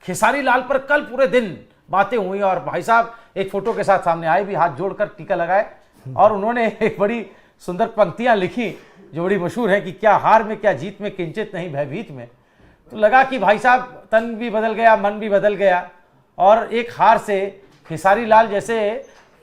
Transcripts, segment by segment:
खेसारी लाल पर कल पूरे दिन बातें हुई और भाई साहब एक फोटो के साथ सामने आए भी, हाथ जोड़कर टीका लगाए और उन्होंने एक बड़ी सुंदर पंक्तियां लिखी जो बड़ी मशहूर है कि क्या हार में क्या जीत में किंचित नहीं भयभीत में। तो लगा कि भाई साहब तन भी बदल गया, मन भी बदल गया और एक हार से खेसारी लाल जैसे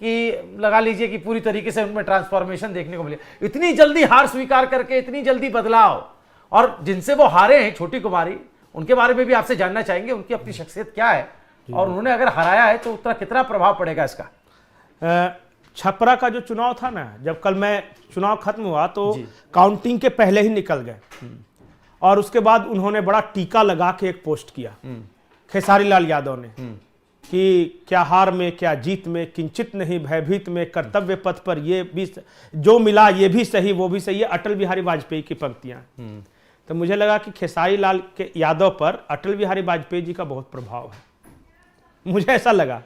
कि लगा लीजिए कि पूरी तरीके से उनमें ट्रांसफॉर्मेशन देखने को मिले। इतनी जल्दी हार स्वीकार करके इतनी जल्दी बदलाव, और जिनसे वो हारे हैं छोटी कुमारी, उनके बारे में भी आपसे जानना चाहेंगे, उनकी अपनी शख्सियत क्या है और उन्होंने अगर हराया है तो उतना कितना प्रभाव पड़ेगा इसका। छपरा का जो चुनाव था ना, जब कल मैं चुनाव खत्म हुआ तो काउंटिंग के पहले ही निकल गए और उसके बाद उन्होंने बड़ा टीका लगा के एक पोस्ट किया खेसारी लाल यादव ने कि क्या हार में क्या जीत में किंचित नहीं भयभीत में, कर्तव्य पथ पर ये भी जो मिला ये भी सही वो भी सही। ये अटल बिहारी वाजपेयी की पंक्तियां। तो मुझे लगा कि खेसारी लाल के यादव पर अटल बिहारी वाजपेयी जी का बहुत प्रभाव है, मुझे ऐसा लगा।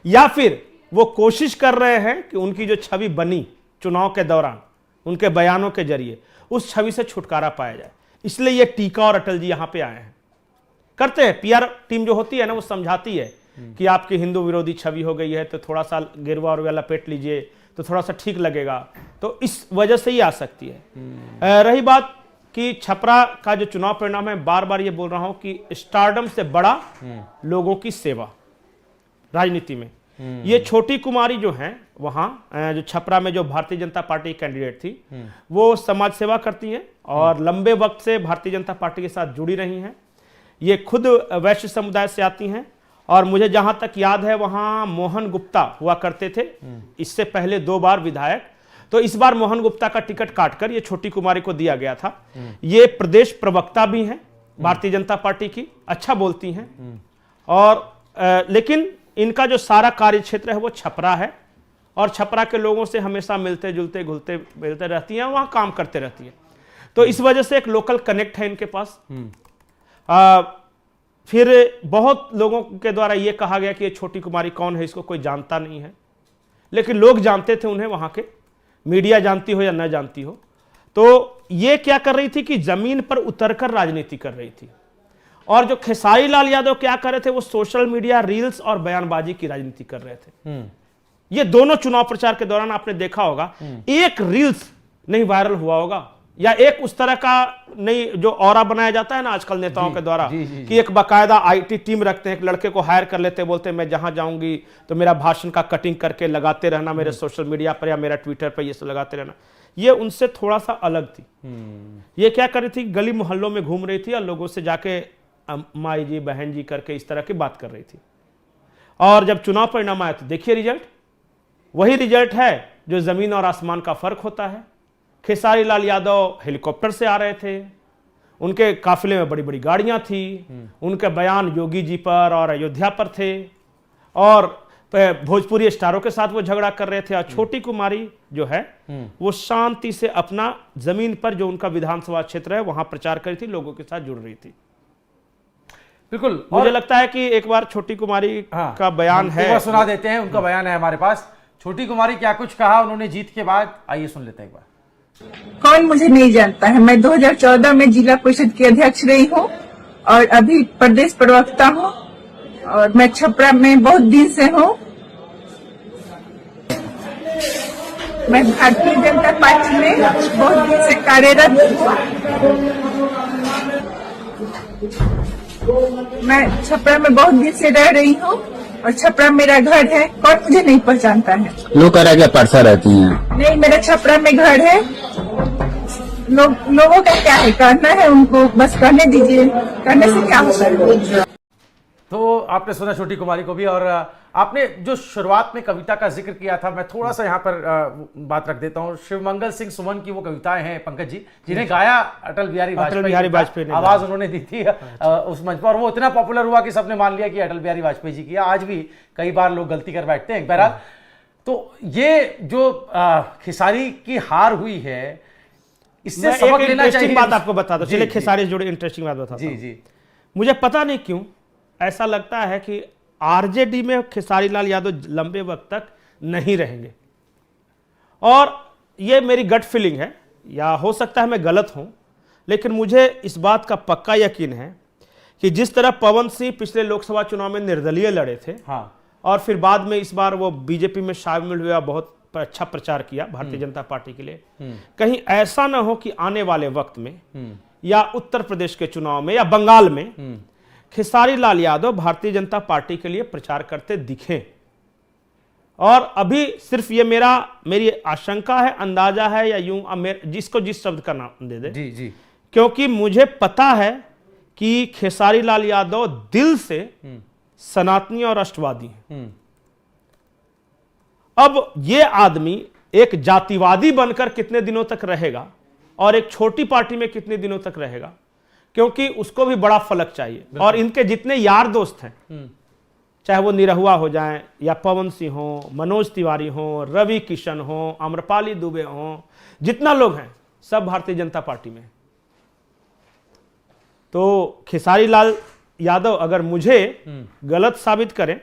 या फिर वो कोशिश कर रहे हैं कि उनकी जो छवि बनी चुनाव के दौरान उनके बयानों के जरिए उस छवि से छुटकारा पाया जाए, इसलिए ये टीका और अटल जी यहां पे आए हैं। करते हैं पीआर टीम जो होती है ना, वो समझाती है कि आपकी हिंदू विरोधी छवि हो गई है तो थोड़ा सा गिरवा और लपेट लीजिए तो थोड़ा सा ठीक लगेगा, तो इस वजह से ही आ सकती है। रही बात कि छपरा का जो चुनाव परिणाम है, बार बार ये बोल रहा हूं कि स्टारडम से बड़ा लोगों की सेवा राजनीति में। ये छोटी कुमारी जो हैं वहां जो छपरा में जो भारतीय जनता पार्टी कैंडिडेट थी, वो समाज सेवा करती हैं और लंबे वक्त से भारतीय जनता पार्टी के साथ जुड़ी रही हैं। ये खुद वैश्य समुदाय से आती हैं और मुझे जहां तक याद है वहां मोहन गुप्ता हुआ करते थे, इससे पहले 2 बार विधायक। तो इस बार मोहन गुप्ता का टिकट काटकर ये छोटी कुमारी को दिया गया था। ये प्रदेश प्रवक्ता भी हैं भारतीय जनता पार्टी की, अच्छा बोलती हैं और लेकिन इनका जो सारा कार्य क्षेत्र है वो छपरा है और छपरा के लोगों से हमेशा मिलते जुलते घुलते मिलते रहती हैं, वहां काम करते रहती हैं। तो इस वजह से एक लोकल कनेक्ट है इनके पास। फिर बहुत लोगों के द्वारा यह कहा गया कि ये छोटी कुमारी कौन है, इसको कोई जानता नहीं है, लेकिन लोग जानते थे उन्हें, वहां के मीडिया जानती हो या न जानती हो। तो ये क्या कर रही थी कि जमीन पर उतरकर राजनीति कर रही थी। और जो खेसारी लाल यादव क्या कर रहे थे, वो सोशल मीडिया रील्स और बयानबाजी की राजनीति कर रहे थे। ये दोनों चुनाव प्रचार के दौरान आपने देखा होगा, एक रील्स नहीं वायरल हुआ होगा या एक उस तरह का नहीं जो ऑरा बनाया जाता है ना आजकल नेताओं के द्वारा कि एक बाकायदा आईटी टीम रखते हैं, एक लड़के को हायर कर लेते हैं, बोलते हैं मैं जहां जाऊंगी तो मेरा भाषण का कटिंग करके लगाते रहना मेरे सोशल मीडिया पर या मेरा ट्विटर पर, ये सब लगाते रहना। ये उनसे थोड़ा सा अलग थी। ये क्या कर रही थी, गली मोहल्लों में घूम रही थी और लोगों से जाके माई जी बहन जी करके इस तरह की बात कर रही थी। और जब चुनाव परिणाम आया तो देखिए रिजल्ट, वही रिजल्ट है जो जमीन और आसमान का फर्क होता है। खेसारी लाल यादव हेलीकॉप्टर से आ रहे थे, उनके काफिले में बड़ी बड़ी गाड़ियां थी, उनके बयान योगी जी पर और अयोध्या पर थे और भोजपुरी स्टारों के साथ वो झगड़ा कर रहे थे। और छोटी कुमारी जो है वो शांति से अपना जमीन पर जो उनका विधानसभा क्षेत्र है वहां प्रचार कर रही थी, लोगों के साथ जुड़ रही थी। बिल्कुल, मुझे लगता है कि एक बार छोटी कुमारी का बयान है, सुना देते हैं। उनका बयान है हमारे पास। छोटी कुमारी क्या कुछ कहा उन्होंने जीत के बाद, आइए सुन लेते हैं एक बार। कौन मुझे नहीं जानता है, मैं 2014 में जिला परिषद की अध्यक्ष रही हूँ और अभी प्रदेश प्रवक्ता हूँ और मैं छपरा में बहुत दिन से हूँ। मैं भारतीय जनता पार्टी में बहुत दिन से कार्यरत हूँ। मैं छपरा में बहुत दिन से रह रही हूँ और छपरा मेरा घर है। कौन मुझे नहीं पहचानता है? लोग कह रहे हैं परसा रहती हैं। नहीं, मेरा छपरा में घर है। लोगों का क्या है, करना है उनको, बस करने दीजिए, करने से क्या होता है। तो आपने सुना छोटी कुमारी को भी। और आपने जो शुरुआत में कविता का जिक्र किया था, मैं थोड़ा सा यहाँ पर बात रख देता हूँ। शिवमंगल सिंह सुमन की वो कविताएं हैं पंकज जी, जिन्हें गाया अटल बिहारी वाजपेयी ने, आवाज उन्होंने दी थी उस मंच पर और वो इतना पॉपुलर हुआ कि सबने मान लिया कि अटल बिहारी वाजपेयी जी की। आज भी कई बार लोग गलती कर बैठते हैं। बहरहाल, तो ये जो खेसारी की हार हुई है, इससे सबक लेना चाहिए। बात आपको बता दो, चलिए खेसारी से जुड़े इंटरेस्टिंग बात बताता हूं। जी, मुझे पता नहीं क्यों ऐसा लगता है कि आरजेडी में खेसारी लाल यादव लंबे वक्त तक नहीं रहेंगे और ये मेरी गट फीलिंग है, या हो सकता है मैं गलत हूं, लेकिन मुझे इस बात का पक्का यकीन है कि जिस तरह पवन सिंह पिछले लोकसभा चुनाव में निर्दलीय लड़े थे, हाँ, और फिर बाद में इस बार वो बीजेपी में शामिल हुआ, बहुत अच्छा प्रचार किया भारतीय जनता पार्टी के लिए, कहीं ऐसा ना हो कि आने वाले वक्त में या उत्तर प्रदेश के चुनाव में या बंगाल में खेसारी लाल यादव भारतीय जनता पार्टी के लिए प्रचार करते दिखें। और अभी सिर्फ ये मेरी आशंका है, अंदाजा है, या यूं जिसको जिस शब्द का नाम दे दे, जी जी, क्योंकि मुझे पता है कि खेसारी लाल यादव दिल से सनातनी और राष्ट्रवादी हैं। अब ये आदमी एक जातिवादी बनकर कितने दिनों तक रहेगा और एक छोटी पार्टी में कितने दिनों तक रहेगा, क्योंकि उसको भी बड़ा फलक चाहिए। और इनके जितने यार दोस्त हैं, चाहे वो निरहुआ हो जाएं या पवन सिंह हो, मनोज तिवारी हो, रवि किशन हो, आम्रपाली दुबे हो, जितना लोग हैं सब भारतीय जनता पार्टी में। तो खेसारी लाल यादव अगर मुझे गलत साबित करें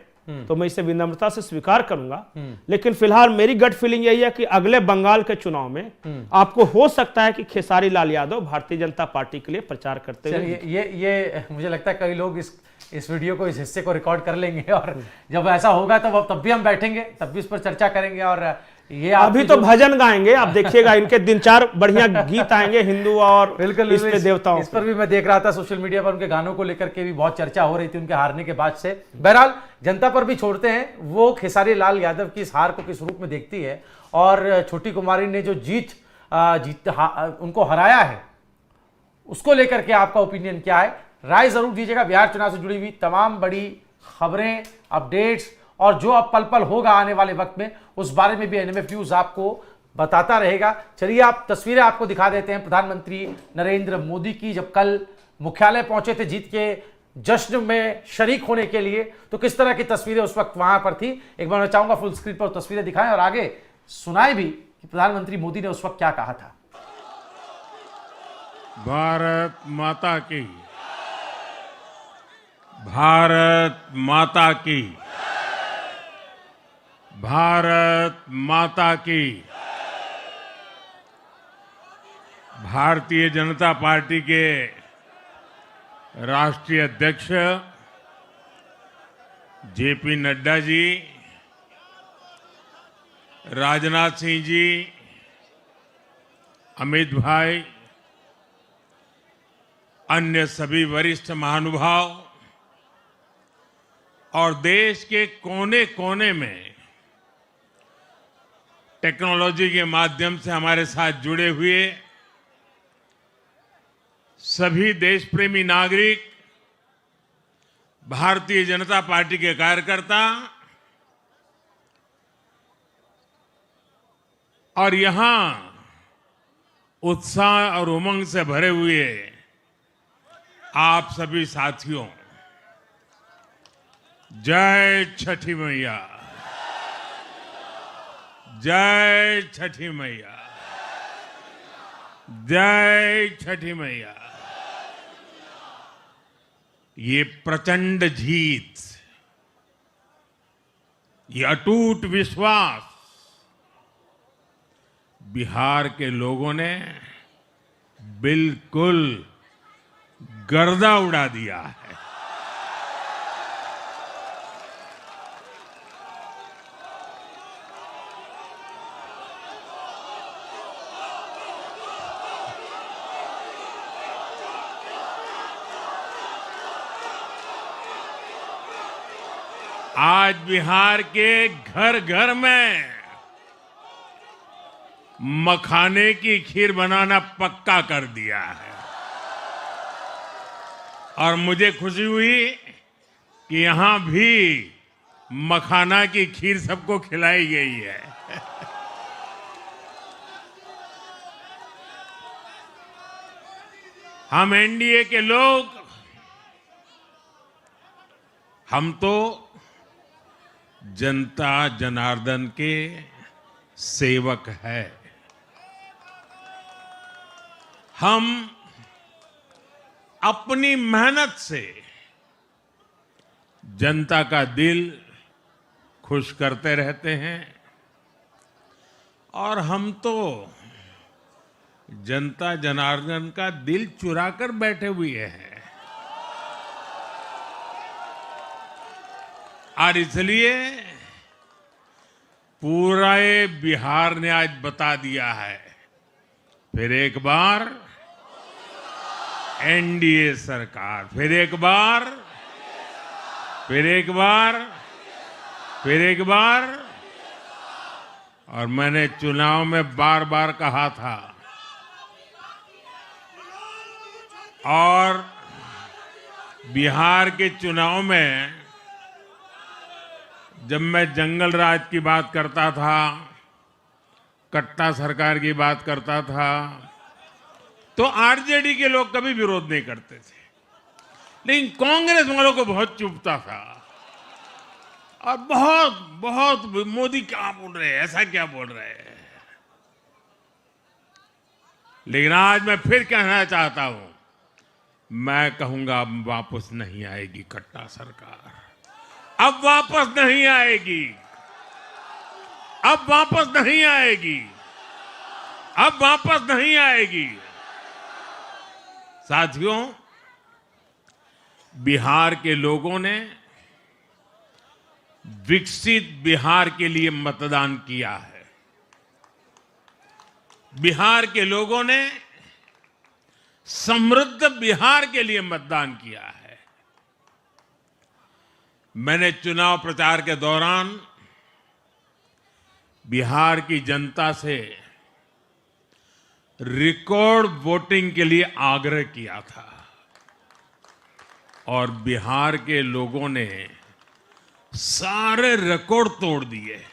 तो मैं इसे विनम्रता से स्वीकार करूंगा, लेकिन फिलहाल मेरी गट फीलिंग यही है कि अगले बंगाल के चुनाव में आपको हो सकता है कि खेसारी लाल यादव भारतीय जनता पार्टी के लिए प्रचार करते हुए। ये मुझे लगता है कई लोग इस वीडियो को, इस हिस्से को रिकॉर्ड कर लेंगे, और जब ऐसा होगा तब भी हम बैठेंगे, तब भी इस पर चर्चा करेंगे। और ये अभी तो भजन गाएंगे, आप देखिएगा, इनके 3-4 बढ़िया गीत आएंगे हिंदू और बिल्कुल इस पे देवताओं। इस पर भी मैं देख रहा था सोशल मीडिया पर, उनके गानों को लेकर के भी बहुत चर्चा हो रही थी उनके हारने के बाद से। बहरहाल जनता पर भी छोड़ते हैं, वो खेसारी लाल यादव की इस हार को किस रूप में देखती है, और छोटी कुमारी ने जो उनको हराया है, उसको लेकर के आपका ओपिनियन क्या है, राय जरूर दीजिएगा। बिहार चुनाव से जुड़ी हुई तमाम बड़ी खबरें, अपडेट्स और जो अब पल पल होगा आने वाले वक्त में, उस बारे में भी एनएमएफ न्यूज आपको बताता रहेगा। चलिए आप तस्वीरें आपको दिखा देते हैं प्रधानमंत्री नरेंद्र मोदी की, जब कल मुख्यालय पहुंचे थे जीत के जश्न में शरीक होने के लिए, तो किस तरह की तस्वीरें उस वक्त वहां पर थी। एक बार मैं चाहूंगा फुल स्क्रीन पर तस्वीरें दिखाएं और आगे सुनाए भी कि प्रधानमंत्री मोदी ने उस वक्त क्या कहा था। भारत माता की, भारत माता की, भारत माता की। भारतीय जनता पार्टी के राष्ट्रीय अध्यक्ष जेपी नड्डा जी, राजनाथ सिंह जी, अमित भाई, अन्य सभी वरिष्ठ महानुभाव और देश के कोने कोने में टेक्नोलॉजी के माध्यम से हमारे साथ जुड़े हुए सभी देश प्रेमी नागरिक, भारतीय जनता पार्टी के कार्यकर्ता और यहां उत्साह और उमंग से भरे हुए आप सभी साथियों, जय छठी मैया, जय छठी मैया, जय छठी मैया। ये प्रचंड जीत, ये अटूट विश्वास बिहार के लोगों ने बिल्कुल गर्दा उड़ा दिया है। आज बिहार के घर घर में मखाने की खीर बनाना पक्का कर दिया है, और मुझे खुशी हुई कि यहां भी मखाना की खीर सबको खिलाई गई है। हम एनडीए के लोग, हम तो जनता जनार्दन के सेवक है। हम अपनी मेहनत से जनता का दिल खुश करते रहते हैं, और हम तो जनता जनार्दन का दिल चुरा कर बैठे हुए हैं। और इसलिए पूरा ये बिहार ने आज बता दिया है, फिर एक बार एनडीए सरकार, फिर एक बार, फिर एक बार, फिर एक बार। और मैंने चुनाव में बार बार कहा था, और बिहार के चुनाव में जब मैं जंगल राज की बात करता था, कट्टा सरकार की बात करता था, तो आरजेडी के लोग कभी विरोध नहीं करते थे, लेकिन कांग्रेस वालों को बहुत चुभता था और बहुत बहुत मोदी क्या बोल रहे हैं, ऐसा क्या बोल रहे हैं। लेकिन आज मैं फिर कहना चाहता हूं, मैं कहूंगा अब वापस नहीं आएगी कट्टा सरकार, अब वापस नहीं आएगी, अब वापस नहीं आएगी, अब वापस नहीं आएगी। साथियों, बिहार के लोगों ने विकसित बिहार के लिए मतदान किया है। बिहार के लोगों ने समृद्ध बिहार के लिए मतदान किया है। मैंने चुनाव प्रचार के दौरान बिहार की जनता से रिकॉर्ड वोटिंग के लिए आग्रह किया था और बिहार के लोगों ने सारे रिकॉर्ड तोड़ दिए।